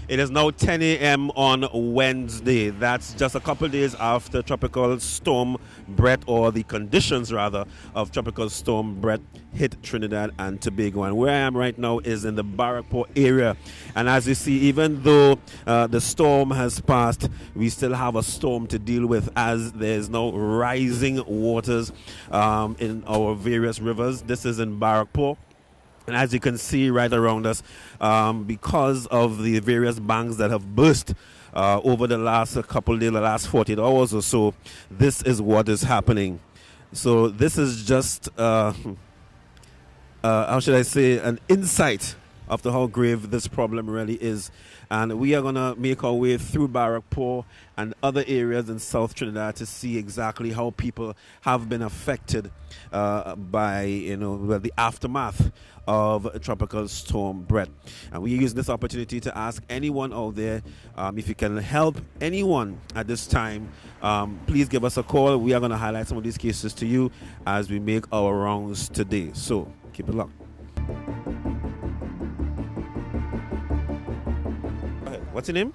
It is now 10 a.m. on Wednesday. That's just a couple days after Tropical Storm Bret, or the conditions rather of Tropical Storm Bret, hit Trinidad and Tobago. And where I am right now is in the Barrackpore area. And as you see, even though the storm has passed, we still have a storm to deal with, as there's now rising waters in our various rivers. This is in Barrackpore. And as you can see right around us, because of the various banks that have burst over the last couple of days, the last 48 hours or so, this is what is happening. So this is just, how should I say, an insight of how grave this problem really is. And we are going to make our way through Barrackpore and other areas in South Trinidad to see exactly how people have been affected by, the aftermath of Tropical Storm Bret. And we use this opportunity to ask anyone out there, if you can help anyone at this time, please give us a call. We are going to highlight some of these cases to you as we make our rounds today. So keep it locked. What's your name?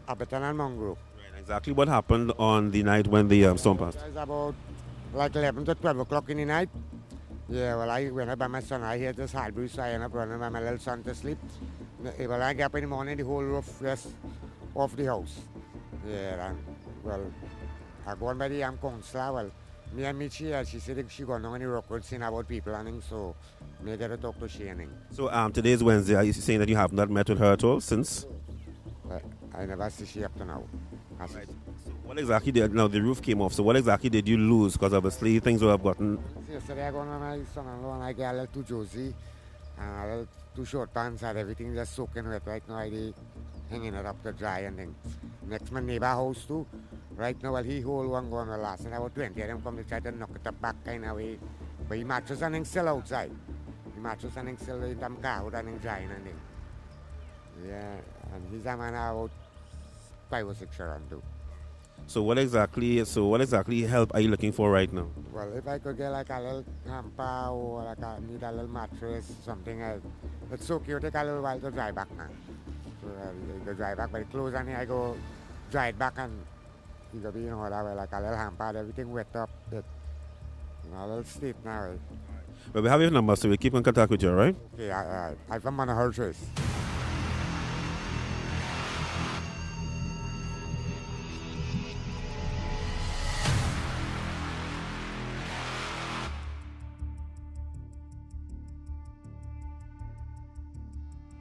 Abetan and Mongrove. Right, exactly what happened on the night when the storm passed? It was about like 11 to 12 o'clock in the night. Yeah, well, I went up by my son. I heard this hard breeze, so I ended up running by my little son to sleep. Well, I get up in the morning, the whole roof was off the house. Yeah, and, well, I go on by the counselor. Well, me and Michi, she said she got no any records saying about people and so me get to talk to she and So today is Wednesday. Are you saying that you have not met with her at all since? I never see she up to now. Right. So what exactly did, now the roof came off, so what exactly did you lose? Because obviously things would have gotten... Yesterday I got my son-in-law and I got a little two Josie and a little two short pants and everything just soaking wet right now. I hanging it up to dry and things. Next my neighbor house too. Right now, well, he whole one going to last and about 20 of them come to try to knock it up back kind of way. But he mattress and things still outside. The mattress and things still in them car and things drying and things. Yeah, and he's a man about 5 or 6 around too. So what exactly help are you looking for right now? Well, if I could get like a little hamper or like need a little mattress, something else. It's so cute, take a little while to dry back now. So you go dry back, but it close and I go dry it back and you go be, like a little hamper, everything wet up, a little steep now. But we have your number, so we keep in contact with you, right? Okay, I'm from Manahurchus.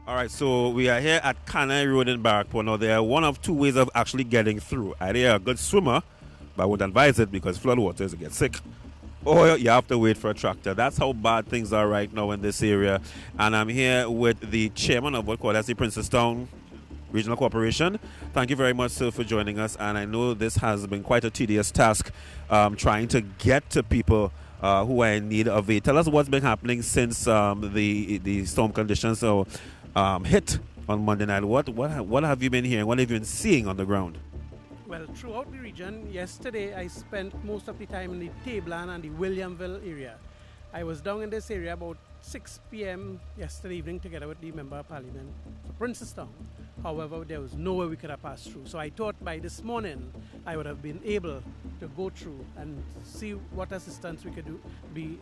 All right, so we are here at Canai Road in Barrackpore. Now, there are one of two ways of actually getting through. Either you're a good swimmer, but I would advise it because flood waters get sick, or you have to wait for a tractor. That's how bad things are right now in this area. And I'm here with the chairman of what called as the Princestown Regional Corporation. Thank you very much, sir, for joining us. And I know this has been quite a tedious task, trying to get to people who are in need of aid. Tell us what's been happening since the storm conditions hit on Monday night. What have you been hearing? What have you been seeing on the ground? Well, throughout the region, yesterday I spent most of the time in the Tablan and the Williamville area. I was down in this area about 6 p.m. yesterday evening together with the Member of Parliament for Princestown. However, there was no way we could have passed through. So I thought by this morning I would have been able to go through and see what assistance we could be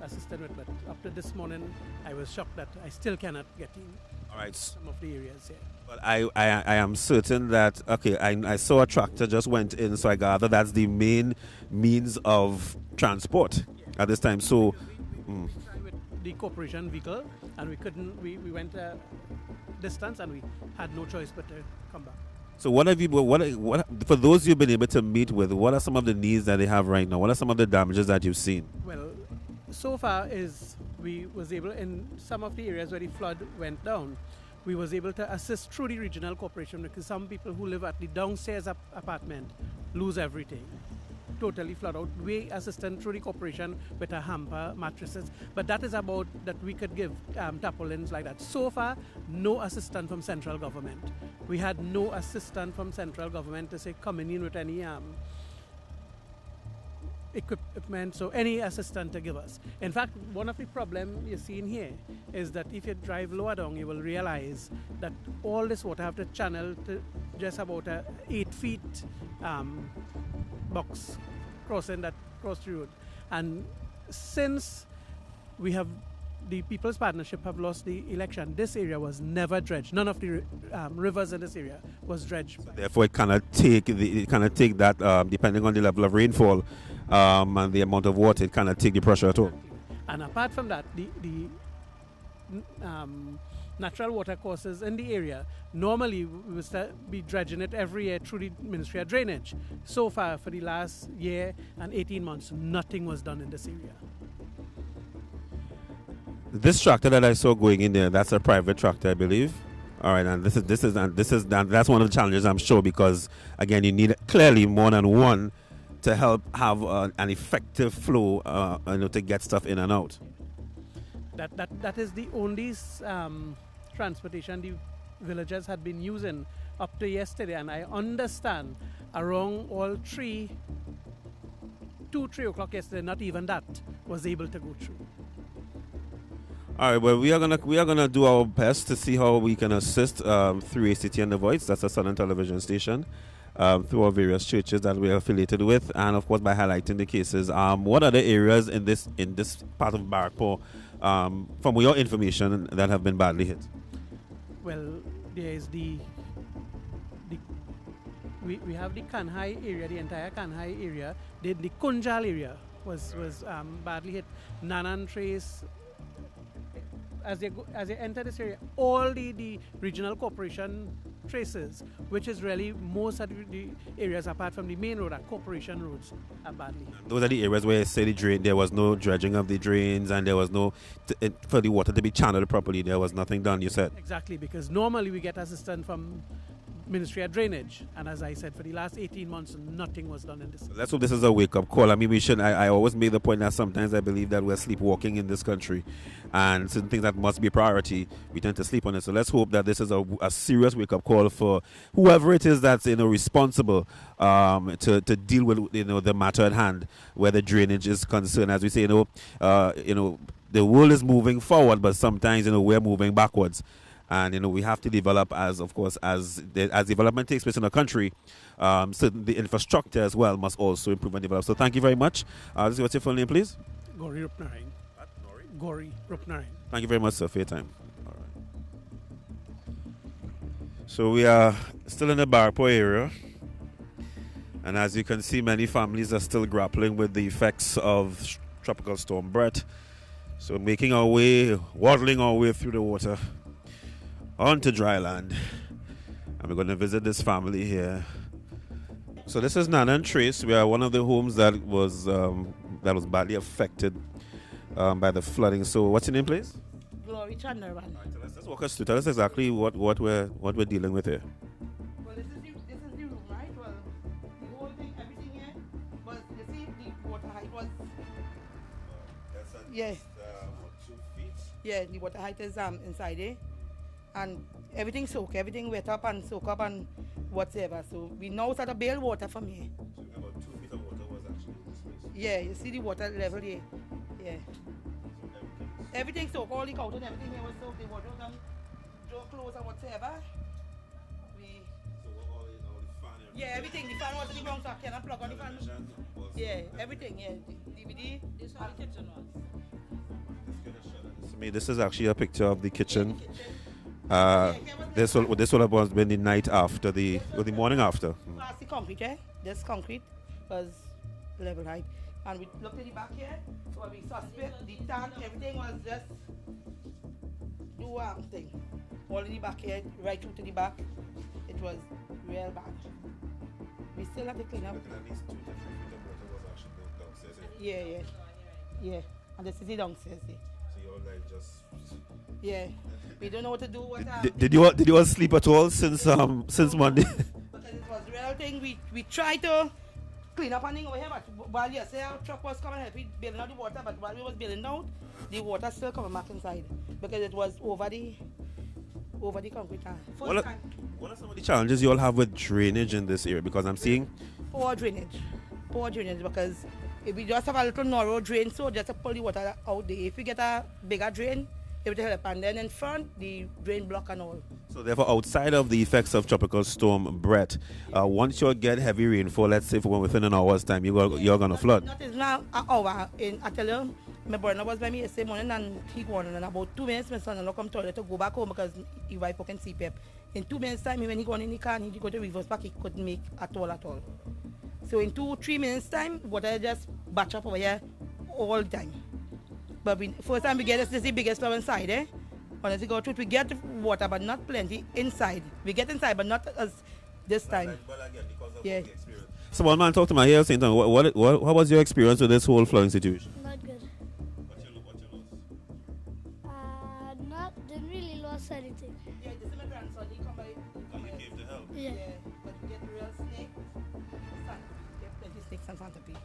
assisted with. But up to this morning, I was shocked that I still cannot get in. All right. some of the areas here. But I am certain that, okay, I saw a tractor just went in, so I gather that's the main means of transport at this time. So, We tried with the corporation vehicle, and we couldn't. We went a distance, and we had no choice but to come back. so what have you, what, for those you've been able to meet with, what are some of the needs that they have right now? What are some of the damages that you've seen? Well, so far is we was able in some of the areas where the flood went down, we was able to assist through the regional corporation because some people who live at the downstairs apartment lose everything. Totally flood out. We assisted through the corporation with a hamper, mattresses, but that is about that we could give tarpaulins like that. So far, no assistance from central government. We had no assistance from central government to say coming in with any equipment, so any assistance to give us. In fact, one of the problems you're seeing here is that if you drive lower down, you will realize that all this water have to channel to just about a 8 feet box crossing that cross the road. And since we have the People's Partnership have lost the election, this area was never dredged. None of the rivers in this area was dredged. Therefore, it cannot take that, depending on the level of rainfall and the amount of water, it cannot take the pressure at all. And apart from that, the natural water courses in the area, normally we would be dredging it every year through the Ministry of Drainage. So far, for the last year and 18 months, nothing was done in this area. This tractor that I saw going in there, that's a private tractor, I believe. All right, and that's one of the challenges, I'm sure, because again, you need clearly more than one to help have an effective flow, to get stuff in and out. That is the only transportation the villagers had been using up to yesterday, and I understand around all 3 o'clock yesterday, not even that was able to go through. All right, well, we are gonna do our best to see how we can assist through ACT and The Voice. That's a Southern television station. Through our various churches that we are affiliated with, and of course by highlighting the cases. What are the areas in this part of Barkpore, from your information, that have been badly hit? Well, there is we have the Kanhai area, the entire Kanhai area. The Kunjal area was badly hit. Nanan Trace. As they enter this area, all the regional corporation traces, which is really most of the areas apart from the main road, are corporation roads, are badly. Those are the areas where, say, there was no dredging of the drains, and there was no for the water to be channeled properly. There was nothing done, you said. Exactly, because normally we get assistance from Ministry of Drainage, and as I said, for the last 18 months, nothing was done in this. Let's hope this is a wake-up call. I mean, we should. I always make the point that sometimes I believe that we're sleepwalking in this country, and certain things that must be a priority, we tend to sleep on it. So let's hope that this is a serious wake-up call for whoever it is that's responsible to deal with the matter at hand, where the drainage is concerned. As we say, the world is moving forward, but sometimes we're moving backwards. And we have to develop, as development takes place in a country, so the infrastructure as well must also improve and develop. So thank you very much. What's your full name, please? Gori Rupnarain. Gori Rupnarain. Thank you very much, sir, for your time. All right. So we are still in the Barpo area, and as you can see, many families are still grappling with the effects of Tropical Storm Bret. So making our way, waddling our way through the water onto dry land, and we're going to visit this family here. So this is Nana and Trace. We are one of the homes that was badly affected by the flooding. So what's your name, please? Glory Chandravan. Right, let's walk us through. Tell us exactly what we're dealing with here. Well, this is the room, right? Well, the whole thing, everything here was, you see, the water height was. Yeah. 2 feet. Yeah, the water height is inside there. And everything soak, everything wet up and soak up and whatever. So we now start to bail water from here. So about 2 feet of water was actually in this place. Yeah, you see the water level here. Yeah. So everything soak, all the couch and everything here was soaked. The water and door clothes and whatever. all the fan. Yeah, everything. The fan was in the ground, so I cannot plug on the fan. Yeah, everything. Yeah, DVD. This how the kitchen was. This is actually a picture of the kitchen. This will have been the night after or the morning after. That's the concrete, eh? This concrete was level height. And we looked at the back here, so we suspect the tank, everything was just do thing. All in the back here, right through to the back, it was real bad. We still have to clean up. Yeah. And this is the downstairs there. So you're like just. Yeah. We don't know what to do. Did you all sleep at all since Monday? Because it was real thing. We tried to clean up and thing over here, but while yesterday our truck was coming help we bailing out the water, but while we was bailing out, the water still coming back inside because it was over the concrete tank. What are some of the challenges you all have with drainage in this area? Because I'm seeing poor drainage because if we just have a little narrow drain, so just to pull the water out there. If we get a bigger drain, it would help. And then in front, the drain block and all. So therefore, outside of the effects of Tropical Storm Bret, once you get heavy rainfall, let's say within an hour's time, you're going to flood. That is now an hour. I tell you, my brother was by me yesterday morning and he gone. And in about 2 minutes, my son and come toilet to go back home because he wife can CPAP. In 2 minutes time, when he gone in the car and he go to reverse back, he couldn't make at all. So in 2-3 minutes time, water just batch up over here all the time. But first time we get this is the biggest flow inside, eh? Honestly, go through, we get water, but not plenty inside. We get inside, but not as this time. Yeah. So one man talk to my ear saying, what was your experience with this whole flooding situation? Not good. What you lost? Didn't really lost anything. Yeah, this is my grandson. He come by. You came to help. Yeah. But we get real snakes. We get plenty snakes and centipede.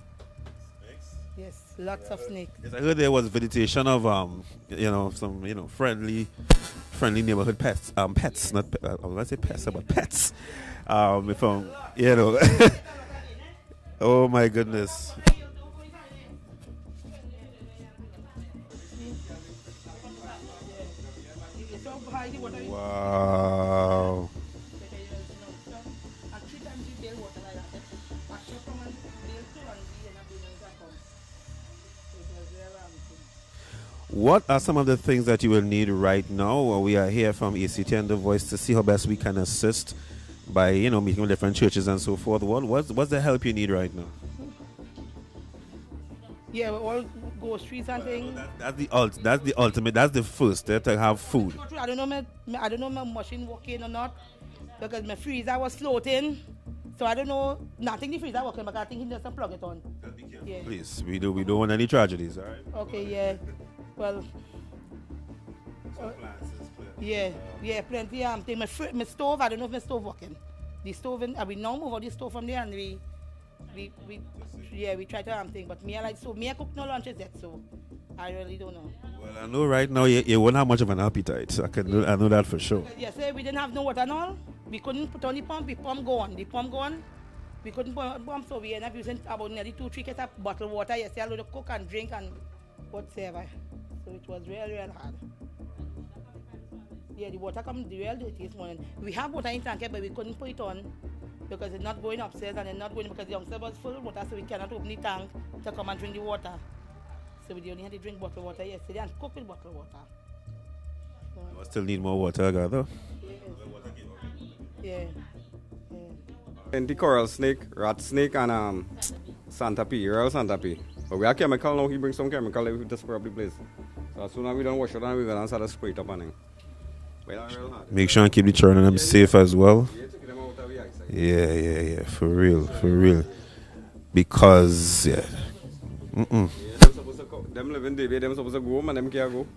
Snakes? Yes, lots of snakes. Yes, I heard there was visitation of some friendly neighborhood pets. Pets, not I was going to say pests, but pets. From oh my goodness. Wow. What are some of the things that you will need right now? Well, we are here from ACT and The Voice to see how best we can assist by, meeting with different churches and so forth. What's the help you need right now? Yeah, all groceries and things. That's the ultimate. That's the first to have food. I don't know my machine working or not because my freezer was floating. So I don't know. Nothing the freezer working, but I think he just plug it on. Yeah. Please, we don't want any tragedies, all right? Okay, yeah. Well. Yeah, plenty. My stove. I don't know if my stove working. The stove, we now move out the stove from there, and we try to thing. But me I cook no lunches yet, so I really don't know. Well, I know right now you won't have much of an appetite. I know that for sure. Yesterday we didn't have no water and all. We couldn't put on the pump. The pump gone. We couldn't put on the pump, so we ended up using about nearly 2-3 kegs of bottled water yesterday. I had to cook and drink and whatever. So it was real hard. Yeah, the water comes real dirty this morning. We have water in tank, but we couldn't put it on because it's not going upstairs and it's not going because the downstairs was full of water, so we cannot open the tank to come and drink the water. So we only had to drink bottled water yesterday and cook with bottled water. So, You still need more water, gather. yeah. And the coral snake, rat snake, and centipede, real centipede. But we have chemical now, he brings some chemical that we just probably place. So as soon as we don't wash it down, we're going to start to spray it up on him. Make sure and keep the children them safe as well. Yeah, for real. Because, yeah. Them supposed to them live in David, them supposed to go home and them can't go.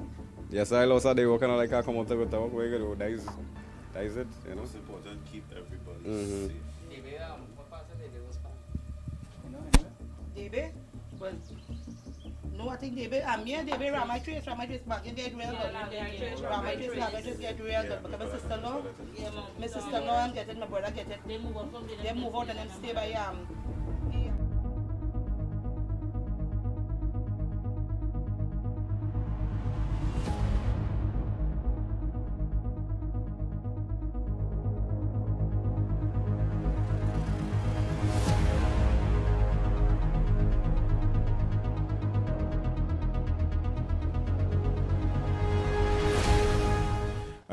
Yes, I lost a day working like I come out to go to work, where you go, that is it, It's important to keep everybody safe. David? Well, no, I think David, David, Ramai Trace back in get real good. Ramai Trace get real good. Because my sister-in-law, I'm getting, my brother get it. They move out and then stay by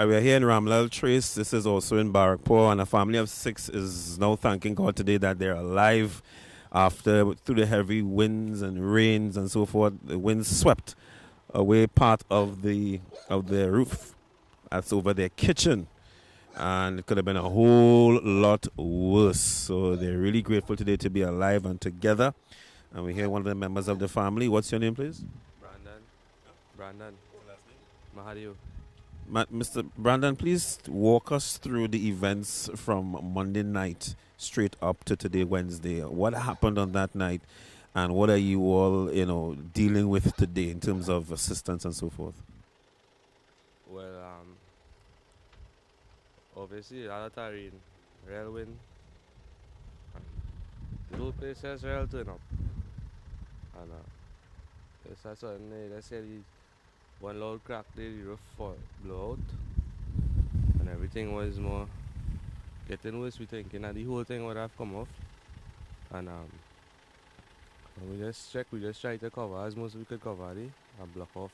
We're here in Ramlal Trace. This is also in Barrackpore, and a family of 6 is now thanking God today that they're alive after, through the heavy winds and rains and so forth. The winds swept away part of their roof. That's over their kitchen, and it could have been a whole lot worse. So they're really grateful today to be alive and together. And we hear one of the members of the family. What's your name, please? Brandon. Mahadio. Mr. Brandon, please walk us through the events from Monday night straight up to today, Wednesday. What happened on that night, and what are you all, dealing with today in terms of assistance and so forth? Well, obviously, a lot of rain, real wind. The whole place has real turn up. And it's a sudden, let's say, one loud crack, the roof blow out, and everything was more getting worse. We thinking that the whole thing would have come off, and we just tried to cover as much as we could cover it and block off.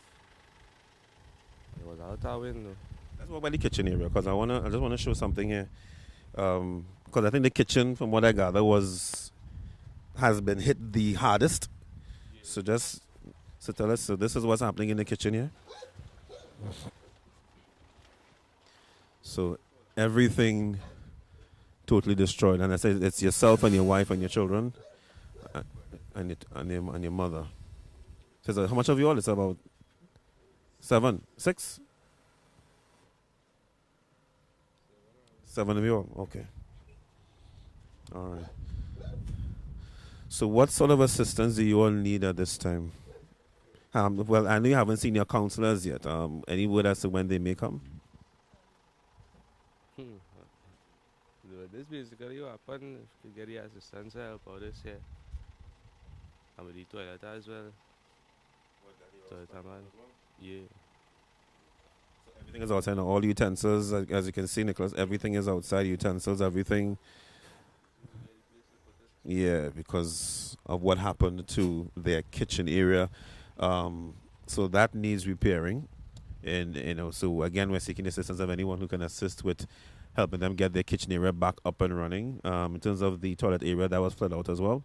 It was out of wind though. Let's walk by the kitchen area, because I just want to show something here, because I think the kitchen, from what I gather, has been hit the hardest. So tell us, so this is what's happening in the kitchen here. So everything totally destroyed. And I said it's yourself and your wife and your children and your mother. So how much of you all? It's about 6? 7 of you all? Okay. All right. So what sort of assistance do you all need at this time? Well, I know you haven't seen your counselors yet. Any word as to when they may come? This basically what happened. If you get the assistance help out this here. And with the toilet as well. Toilet, man. Yeah. So everything is outside now. All utensils, as you can see, Nicholas, everything is outside. Utensils, everything. Yeah, because of what happened to their kitchen area. So that needs repairing, and so again we're seeking the assistance of anyone who can assist with helping them get their kitchen area back up and running. In terms of the toilet area, that was flooded out as well.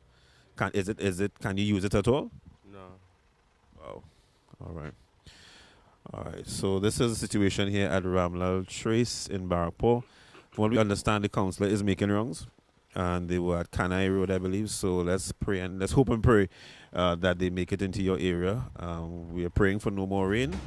Can you use it at all? No. Wow. All right. So this is the situation here at Ramlal Trace in Barrackpore. From what we understand, the councillor is making rounds, and they were at Canai Road, I believe. So let's pray and let's hope and pray that they make it into your area. We are praying for no more rain.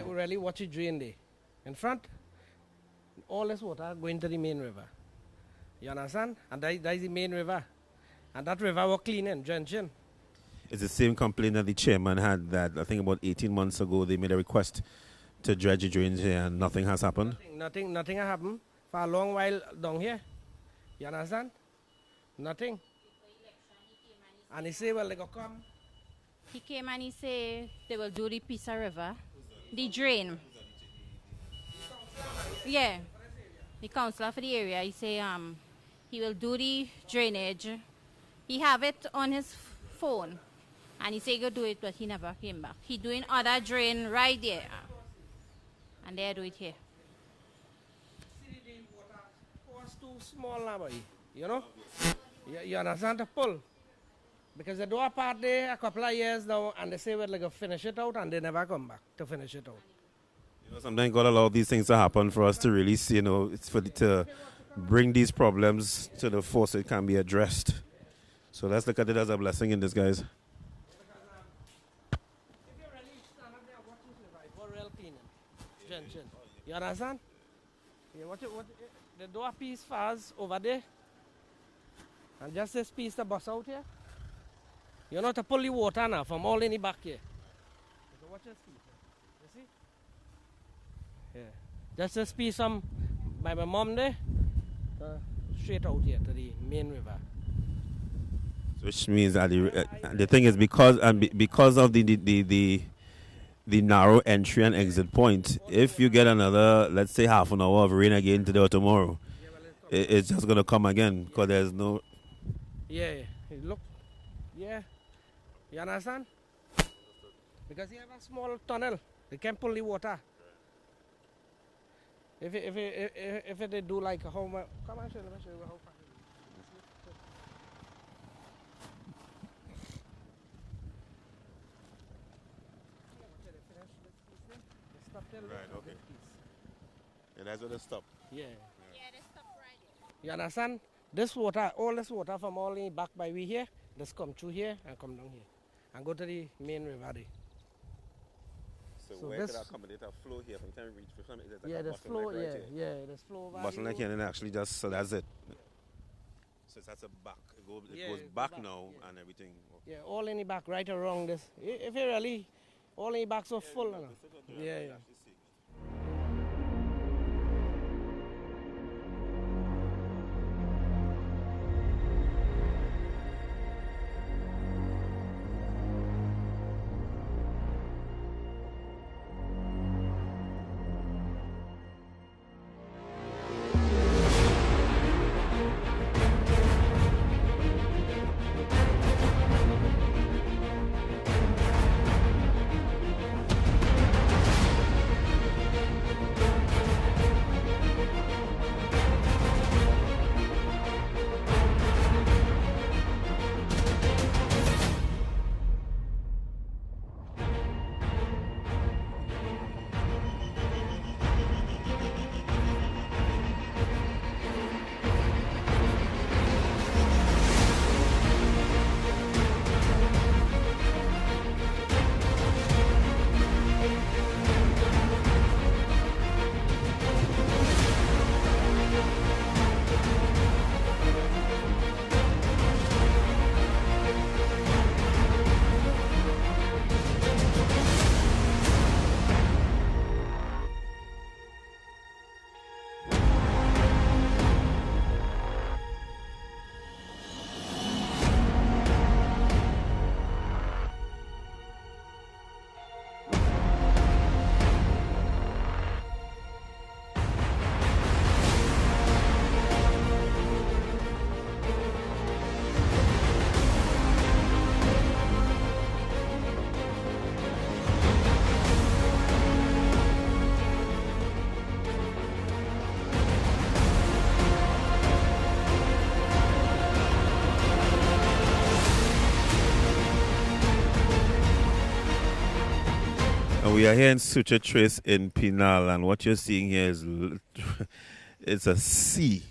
Really watch it drain there. In front, all this water going to the main river. You understand? And that is the main river. And that river was cleaning, drenching. It's the same complaint that the chairman had that I think about 18 months ago they made a request to dredge the drains here and nothing has happened? Nothing has happened for a long while down here. You understand? Nothing. And he said, well, they go come. He came and he said they will do the Pisa River, the drain. Yeah, the councillor for the area, he say he will do the drainage. He have it on his phone, and he say he go do it, but he never came back. He doing other drain right there, and they do it here. See, the water was too small now, boy. You know? You understand the pull? Because they do a part there a couple of years now, and they say we're like finish it out, and they never come back to finish it out. You know, sometimes God allow these things to happen for us to really see, it's to bring these problems to the force so it can be addressed. So let's look at it as a blessing in disguise. If you really stand up there watching the right, what real cleaning? Chin. You understand? Yeah, the door piece fast over there. And just this piece to bust out here. You're not to pull the water now from all in the back here. So watch this piece. You see? Yeah. Just this piece from by my mom there. Straight out here to the main river. Which means that the thing is because of the narrow entry and exit point, if you get another, let's say, half an hour of rain again today or tomorrow, it's just going to come again because there's no... Yeah, look. Yeah. You understand? Because you have a small tunnel. They can pull the water. If they do like how much... Come on, let me show you how far. Right, okay. And that's where they stop. Yeah, they stop right here. You understand? This water, all this water from all the back by we here, just come through here and come down here. And go to the main river there. So where could accommodate a flow here from the time we reach for something? Yeah, there's flow, there's flow. Bottleneck here and actually just, so that's it. So that's a back. It goes back now and everything. Yeah, all in the back, right around this. If you really, all in the back so full now. Yeah. We are here in Suture Trace in Pinal, and what you're seeing here is it's a sea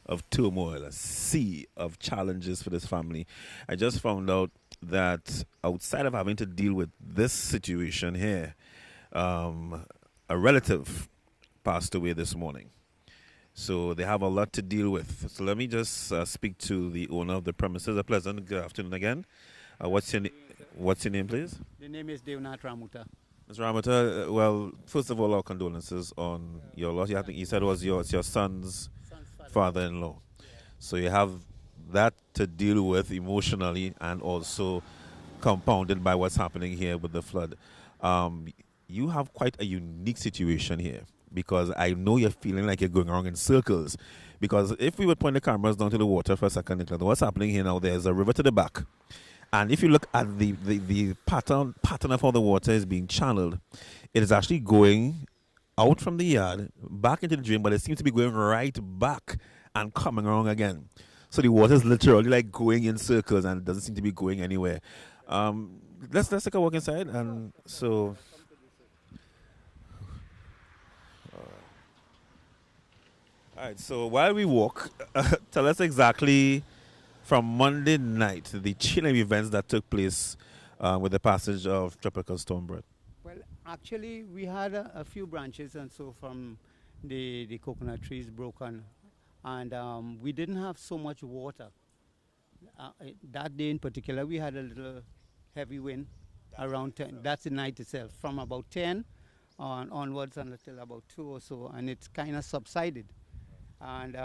of turmoil, a sea of challenges for this family. I just found out that outside of having to deal with this situation here, a relative passed away this morning. So they have a lot to deal with. So let me just speak to the owner of the premises. A pleasant good afternoon again. What's your name, please? The name is Devnath Ramuta. Mr. Ramata, well, first of all, our condolences on your loss. I think you said it was your son's father-in-law. So you have that to deal with emotionally and also compounded by what's happening here with the flood. You have quite a unique situation here because I know you're feeling like you're going around in circles. Because if we would point the cameras down to the water for a second, what's happening here now, there's a river to the back. And if you look at the pattern of how the water is being channeled, it is actually going out from the yard, back into the drain, but it seems to be going right back and coming around again. So the water is literally like going in circles and it doesn't seem to be going anywhere. Let's take a walk inside. And so, all right. So while we walk, tell us exactly from Monday night, the chilling events that took place with the passage of Tropical Storm Bret? Well, actually, we had a few branches and so from the coconut trees broken, and we didn't have so much water. That day in particular, we had a little heavy wind around 10. That's the night itself, from about 10 onwards until about 2 or so, and it's kind of subsided. And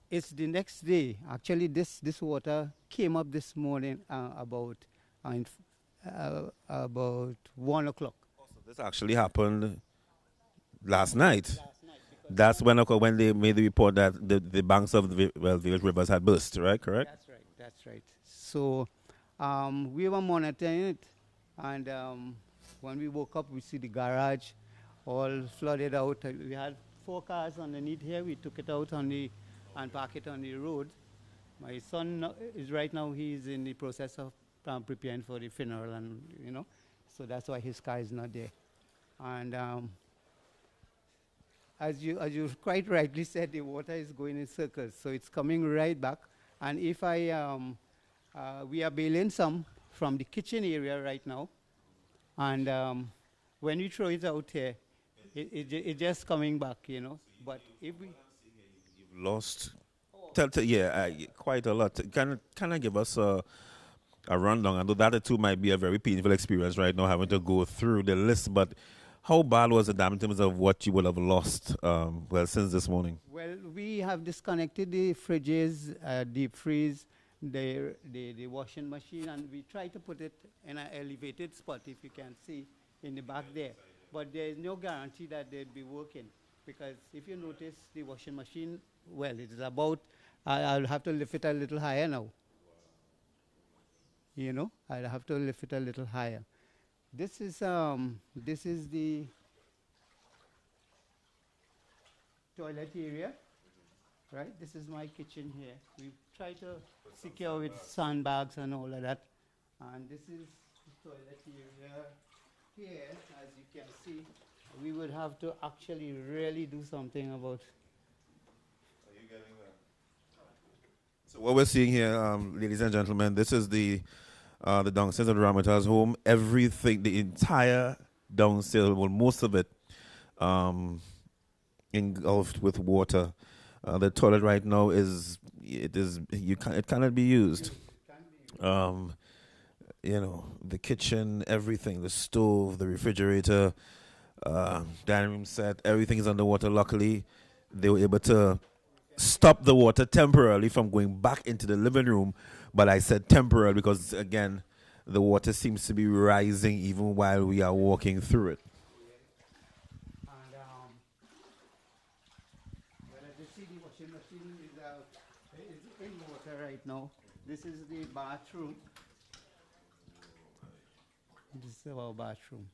it's the next day. Actually, this water came up this morning about 1 o'clock. So this actually happened last night. That's when they made the report that the banks of the village rivers had burst, right? Correct? That's right. So we were monitoring it, and when we woke up, we see the garage all flooded out. We had 4 cars underneath here. We took it out and parked it on the road. My son is right now, he's in the process of preparing for the funeral, and so that's why his car is not there. And as you quite rightly said, the water is going in circles, so it's coming right back. And if we are bailing some from the kitchen area right now, and when we throw it out here, it's just coming back, But if we you've lost, quite a lot. Can I give us a rundown? I know that too might be a very painful experience right now, having to go through the list, but how bad was the damage in terms of what you would have lost, since this morning? Well, we have disconnected the fridges, deep freeze, the washing machine, and we try to put it in an elevated spot, if you can see, in the back there. But there is no guarantee that they'll be working, because if you notice the washing machine, well, it is about, I'll have to lift it a little higher now. I'll have to lift it a little higher. This is the toilet area, right? This is my kitchen here. We try to secure with sandbags and all of that. And this is the toilet area here, as you can see. We would have to actually really do something about. Are you getting that? So what we're seeing here, ladies and gentlemen, this is the downstairs of the Ramatas home. Everything, the entire downstairs, well, most of it, engulfed with water. The toilet right now it cannot be used. The kitchen, everything, the stove, the refrigerator, dining room set, everything is underwater. Luckily, they were able to stop the water temporarily from going back into the living room. But I said temporary because, again, the water seems to be rising even while we are walking through it. And as you see, the washing machine is in water right now. This is the bathroom. This is our bathroom.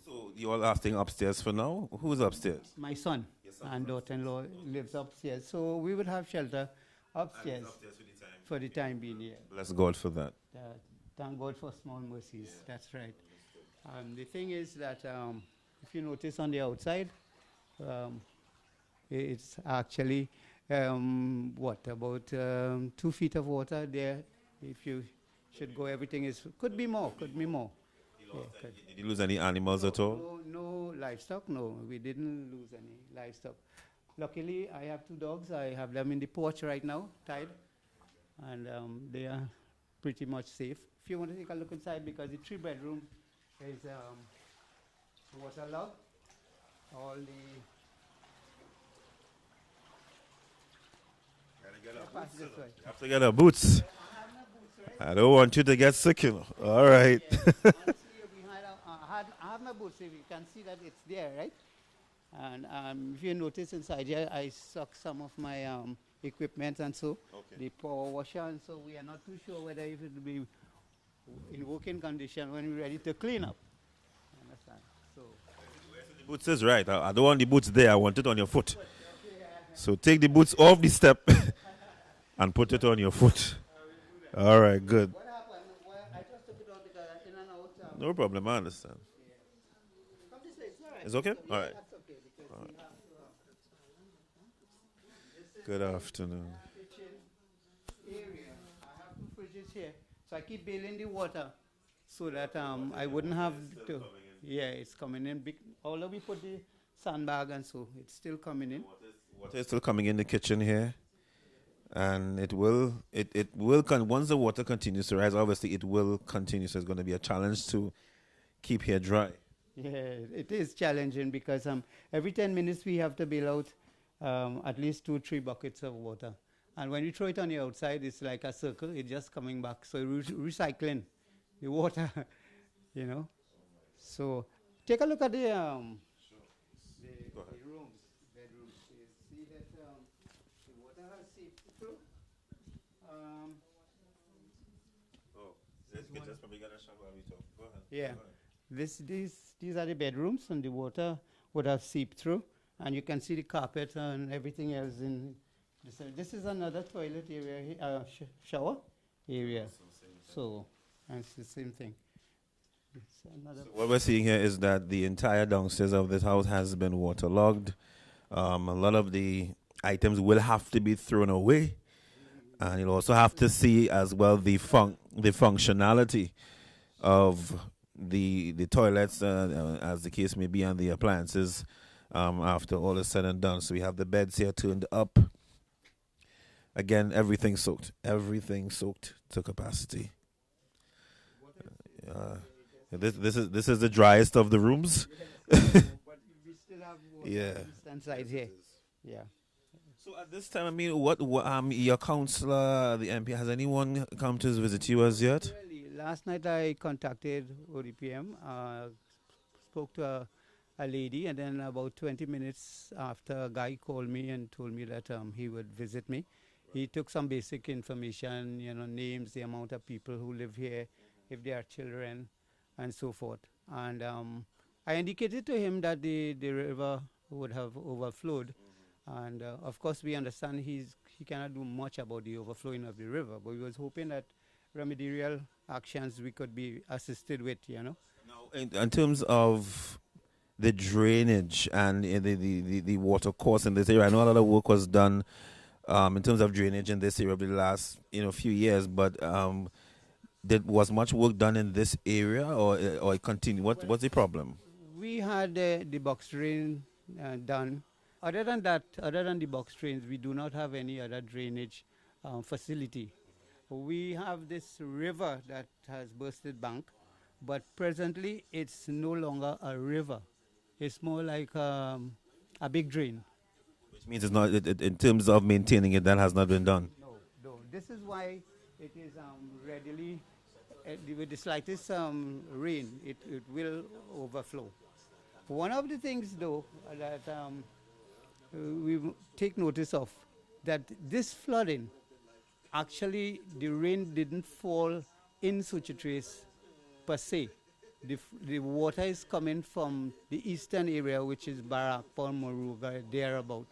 So you all are staying upstairs for now? Who's upstairs? My son and daughter-in-law lives upstairs. So we would have shelter upstairs for the time being, yeah. Bless God for that. Thank God for small mercies. That's right. The thing is that if you notice on the outside, it's actually about 2 feet of water there. If you should go, everything could be more. Did you lose any animals at all? No livestock. No, we didn't lose any livestock. Luckily, I have 2 dogs. I have them in the porch right now, tied, and they are pretty much safe. If you want to take a look inside, because the 3-bedroom is waterlogged. All the you have to get our boots. I don't want you to get sick, All right. Honestly, I have my boots. If you can see that it's there, right? And if you notice inside here, I suck some of my equipment and so the power washer, and so we are not too sure whether it will be in working condition when we're ready to clean up. Understand? So the boots is right. I don't want the boots there. I want it on your foot. So take the boots off the step and put it on your foot. All right, good. What happened? Well, I just took it out because in and out. No problem, I understand. Come this way, it's all right. It's okay? All right. That's okay. Good afternoon. Kitchen. here. So I keep bailing the water so that I wouldn't have to. Yeah, it's coming in big. Although we put the sandbag and so it's still coming in. Water is still coming in the kitchen here, and it will once the water continues to rise. Obviously, it will continue. So it's going to be a challenge to keep here dry. Yeah, it is challenging because every 10 minutes we have to bail out at least 2-3 buckets of water. And when you throw it on the outside, it's like a circle. It's just coming back. So recycling the water, you know. So take a look at the rooms, bedrooms. You see that the water has seeped through. Just probably gonna show while we talk. Go ahead. Yeah. These are the bedrooms, and the water would have seeped through, and you can see the carpet and everything else in this. This is another toilet area, shower area. So, and it's the same thing. So what we're seeing here is that the entire downstairs of this house has been waterlogged. A lot of the items will have to be thrown away, and you'll also have to see as well the functionality of the toilets, as the case may be, and the appliances after all is said and done. So we have the beds here turned up. Again, everything soaked to capacity. This is the driest of the rooms. But we still have water inside here. Yeah. So at this time, I mean, what your councillor, the MP, has anyone come to visit you as yet? Last night I contacted ODPM, spoke to a lady, and then about 20 minutes after, a guy called me and told me that he would visit me. He took some basic information, names, the amount of people who live here, if they are children, and so forth. And I indicated to him that the river would have overflowed. And of course, we understand he cannot do much about the overflowing of the river, but we was hoping that remedial actions we could be assisted with, Now, in terms of the drainage and the water course in this area, I know a lot of work was done in terms of drainage in this area over the last few years, but was much work done in this area, or it continued? What's the problem? We had the box drain done. Other than that, other than the box drains, we do not have any other drainage facility. We have this river that has bursted bank, but presently it's no longer a river. It's more like a big drain. Which means it's not, in terms of maintaining it, that has not been done. No. This is why it is readily, with the slightest rain, it will overflow. One of the things, though, that we take notice of, that this flooding, actually the rain didn't fall in Suchitrace per se. The water is coming from the eastern area, which is Barakpur, Moruga, thereabout.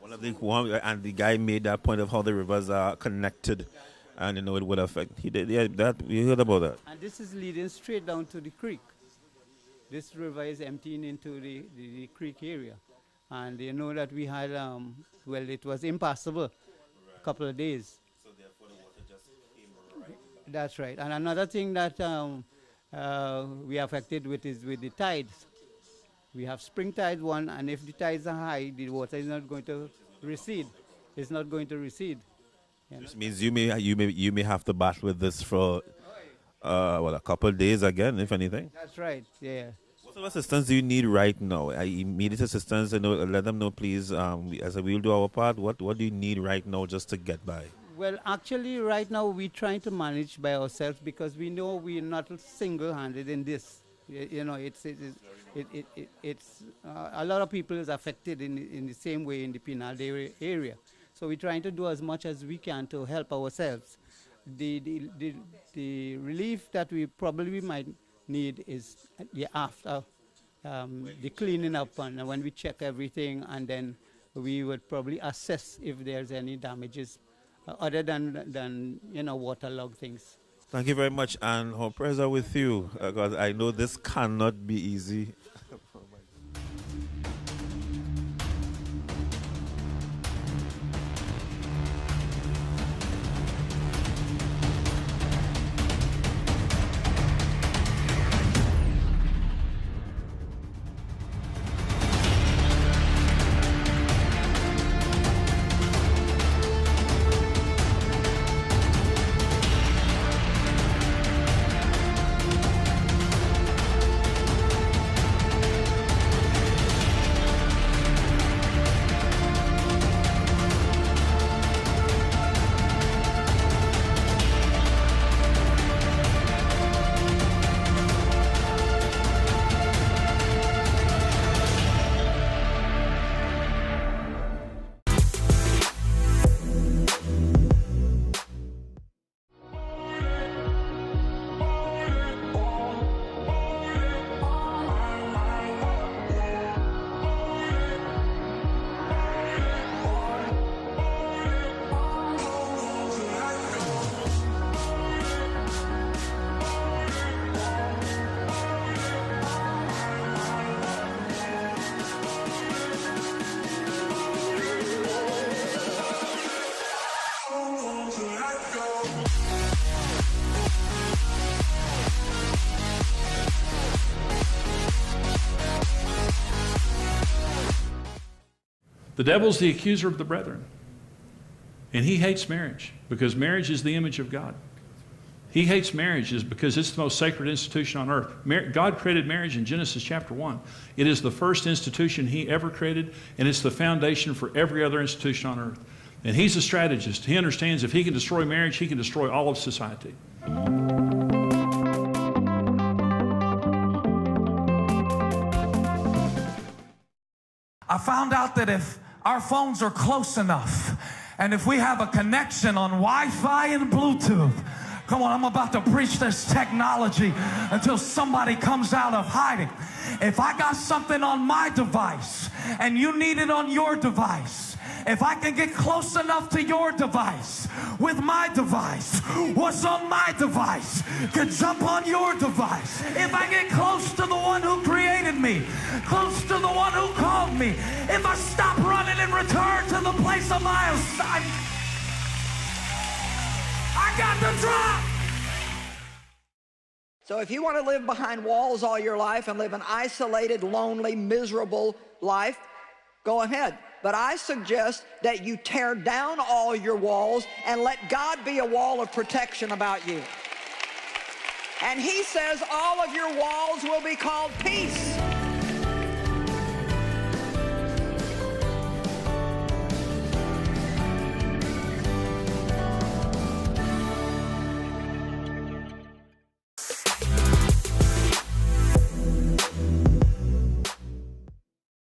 And the guy made that point of how the rivers are connected, and it would affect. He did, we heard about that. And this is leading straight down to the creek. This river is emptying into the creek area, and you know that we had it was impassable a couple of days. So therefore, the water just came right. That's right. And another thing that we are affected with is with the tides. We have spring tide one, and if the tides are high, the water is not going to recede. It's not going to recede. Which means you may have to battle with this for a couple of days again, if anything. That's right. Yeah. What sort of assistance do you need right now? Immediate assistance. Let them know, please. As we'll do our part. What do you need right now just to get by? Well, actually, right now we're trying to manage by ourselves because we know we're not single-handed in this. It's a lot of people is affected in the same way in the Pinal area. So we're trying to do as much as we can to help ourselves. The relief that we probably might need is after the cleaning up, and when we check everything, and then we would probably assess if there's any damages other than waterlogged things. Thank you very much, and our prayers are with you, because I know this cannot be easy. The devil's the accuser of the brethren. And he hates marriage because marriage is the image of God. He hates marriage because it's the most sacred institution on earth. God created marriage in Genesis chapter 1. It is the first institution he ever created, and it's the foundation for every other institution on earth. And he's a strategist. He understands if he can destroy marriage, he can destroy all of society. I found out that if our phones are close enough, and if we have a connection on Wi-Fi and Bluetooth, come on, I'm about to preach this technology until somebody comes out of hiding. If I got something on my device and you need it on your device, if I can get close enough to your device with my device, what's on my device can jump on your device. If I get close to the one who created me, close to the one who called me, if I stop running and return to the place of my assignment, I got the drop. So if you want to live behind walls all your life and live an isolated, lonely, miserable life, go ahead. But I suggest that you tear down all your walls and let God be a wall of protection about you. And he says all of your walls will be called peace.